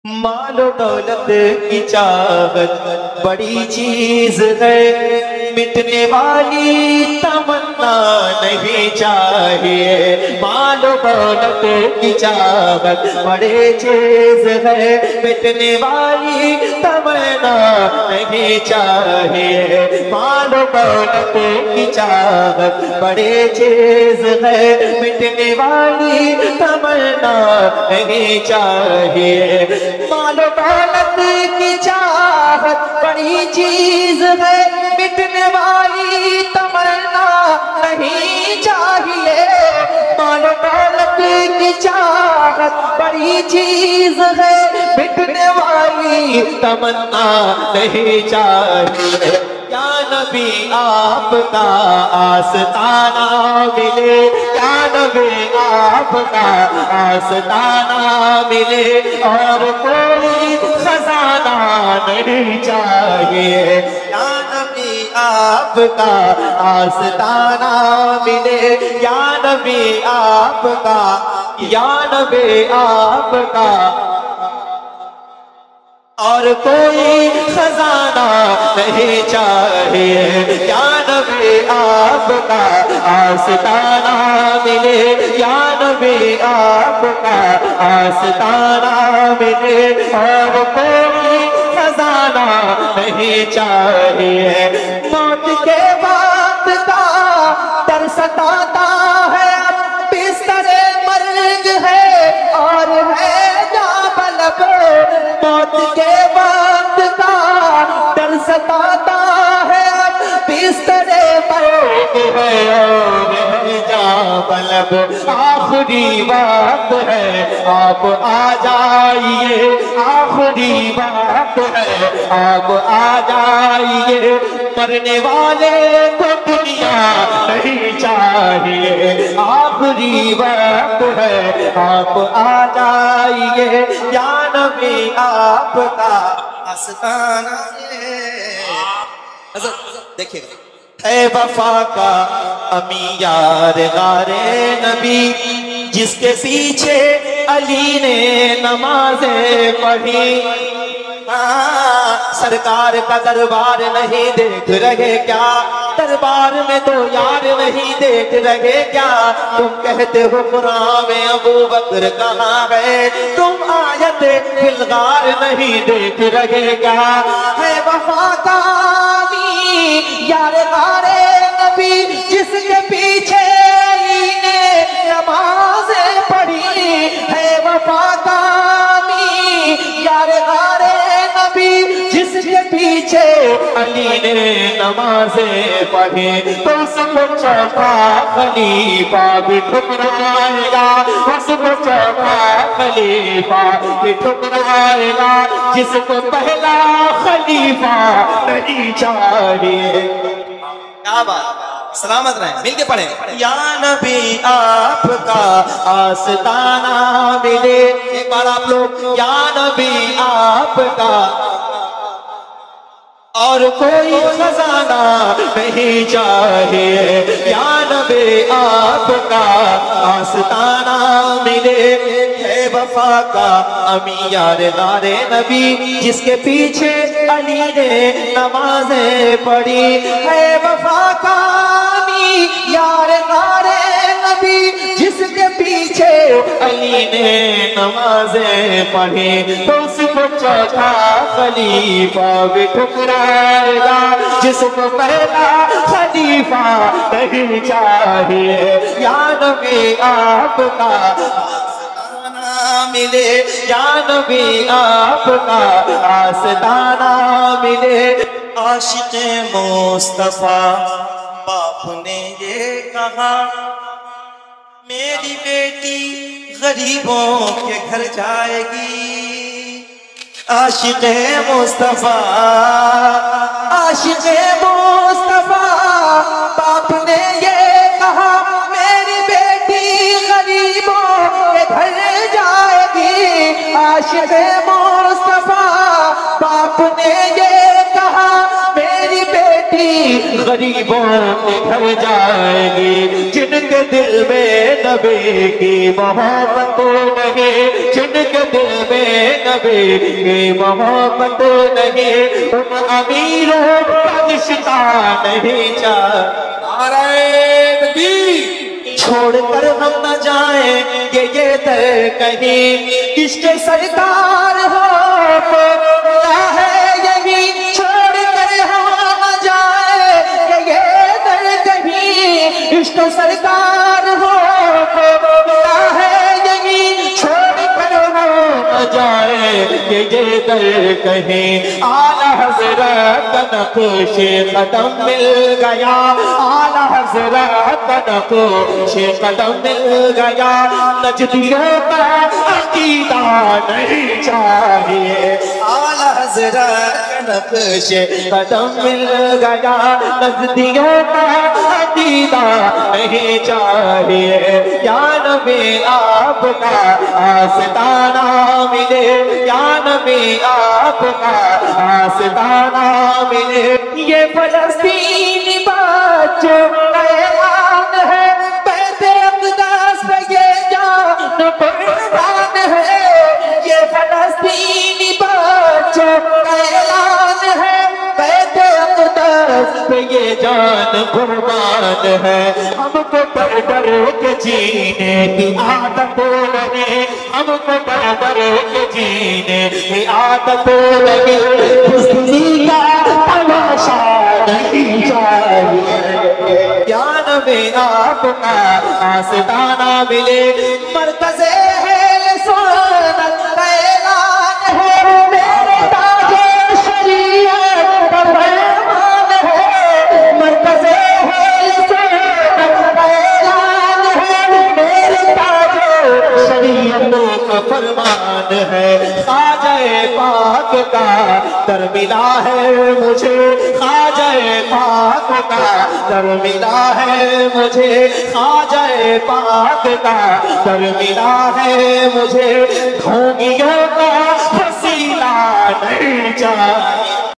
مال و دولت کی چاہت بڑی چیز ہے، مٹنے والی تمنا نہیں چاہیے۔ مال و دولت کی چاہت بڑی چیز ہے، مٹنے والی تمنا نہیں چاہیے۔ مال و دولت کی چاہت بڑی چیز ہے، مٹنے والی تمنا نہیں چاہیے۔ مال و دولت کی چاہت بڑی چیز ہے، مٹنے والی تمنا نہیں چاہیے۔ مال و دولت کی چاہت بڑی چیز ہے، مٹنے والی تمنا نہیں چاہیے۔ یا نبی آپ کا آستانہ ملے، یا نبی آپ کا آستانہ ملے، اور کوئی خزانہ نہیں چاہیے۔ یا نبی آپ کا آستانہ ملے، یا نبی آپ کا، یا نبی آپ کا، اور کوئی خزانہ نہیں چاہیے۔ یا نبی آپ کا آستانہ ملے، یا نبی آپ کا آستانہ ملے، اور کوئی خزانہ نہیں چاہیے۔ موت کے وقت کا ڈر ستاتا ہے، بستر مرگ ہے اور ہے جاں بلب۔ موت کے وقت کا ڈر ستاتا ہے، بستر مرگ ہے اور ہے جاں بلب۔ آخری وقت ہے آپ آ جائیے، آخری وقت ہے آپ آ جائیے۔ مرنے والے کو دنیا نہیں چاہیے، آخری وقت ہے آپ آ جائیے۔ یا نبی آپ کا آستانہ دیکھیے گا۔ اے وفا کا امی یار غار نبی، جس کے پیچھے علی نے نمازیں پڑھی، سرکار کا دربار نہیں دیکھ رہے کیا؟ دربار میں تو یار نہیں دیکھ رہے کیا؟ تم کہتے ہو قرآن میں ابو بکر کہاں ہے، تم آیت فی الغار نہیں دیکھ رہے کیا؟ ہے وفا کا امی یار غار نبی، جس کے پیچھے علی نے نمازیں پڑھی، ہے وفا کا امی یار غار نبی، جس کے پیچھے علی نے نمازیں پڑھی۔ تو اس کو چوتھا خلیفہ بھی ٹھکرائے گا، اس کو چوتھا خلیفہ بھی ٹھکرائے گا، جس کو پہلا خلیفہ نہیں چاہیے۔ کیا بات، سلامت رہیں، مل کے پڑھیں۔ یا نبی آپ کا آستانہ ملے، ایک بار آپ لوگ، یا نبی آپ کا، اور کوئی خزانہ نہیں چاہیے۔ یا نبی آپ کا آستانہ ملے، ہے وفا کا امی یار غار نبی، جس کے پیچھے علی نے نمازیں پڑھی، ہے وفا کا امی یار غار نبی، جس کے پیچھے علی نے نمازیں پڑھی۔ تو اس کو چوتھا خلیفہ بھی ٹھکرائے گا، جس کو پہلا خلیفہ نہیں چاہیے۔ یا نبی آپ کا آستانہ ملے، یا نبی آپ کا آستانہ ملے۔ عاشق مصطفیٰ باپ نے یہ کہا، میری بیٹی غریبوں کے گھر جائے گی۔ عاشق مصطفیٰ، عاشق مصطفیٰ باپ نے یہ کہا، میری بیٹی غریبوں کے گھر جائے گی۔ عاشق مصطفیٰ باپ نے یہ کہا، میری بیٹی غریبوں کے گھر جائے گی۔ جن کے کے دل میں نبی کی محبت نہیں، جن کے دل میں نبی کی محبت نہیں، ان امیروں کا رشتہ نہیں چاہتا۔ نعرہ تکبیر۔ چھوڑ کر ہم نہ جائیں گے یہ در کہیں، عشق سرکار ہو تو ملا ہے یہی، چھوڑ کر ہم نہ جائیں گے یہ در کہیں، عشق سرکار ہو تو ملا ہے یہی، چھوڑ کر ہم نہ جائیں گے یہ در کہیں۔ اعلیٰ حضرت کا نقش قدم مل گیا، اعلیٰ حضرت کا نقش قدم مل گیا، نجدیوں کا عقیدہ نہیں چاہیے۔ اعلیٰ حضرت کا نقش قدم مل گیا، نجدیوں کا عقیدہ نہیں چاہیے۔ یا نبی آپ کا آستانہ ملے، یا نبی آپ کا آستانہ ملے، یہ فلسطینی بچوں کا اعلان ہے، بیت اقدس پہ یہ جان قربان ہے، یہ فلسطینی بچوں کا اعلان ہے، بیت اقدس پہ یہ جان قربان ہے۔ ہم کو ڈر ڈر کے جینے کی عادت لگے، ہم کو ڈر ڈر کے جینے کی عادت لگے، کسی کا تماشا نہیں چاہیے۔ یا نبی آپ کا آستانہ ملے، مرکز اہل سنت کا اعلان ہے، میرے تاج شریعت کا فرمان ہے، مرکز اہل سنت کا اعلان ہے، میرے تاج شریعت کا فرمان ہے۔ خواجہ پاک کا در ملا ہے مجھے، خواجہ پاک کا در ملا ہے مجھے، خواجہ پاک کا در ملا ہے مجھے، ڈھونگیوں کا وسیلہ نہیں چاہیے۔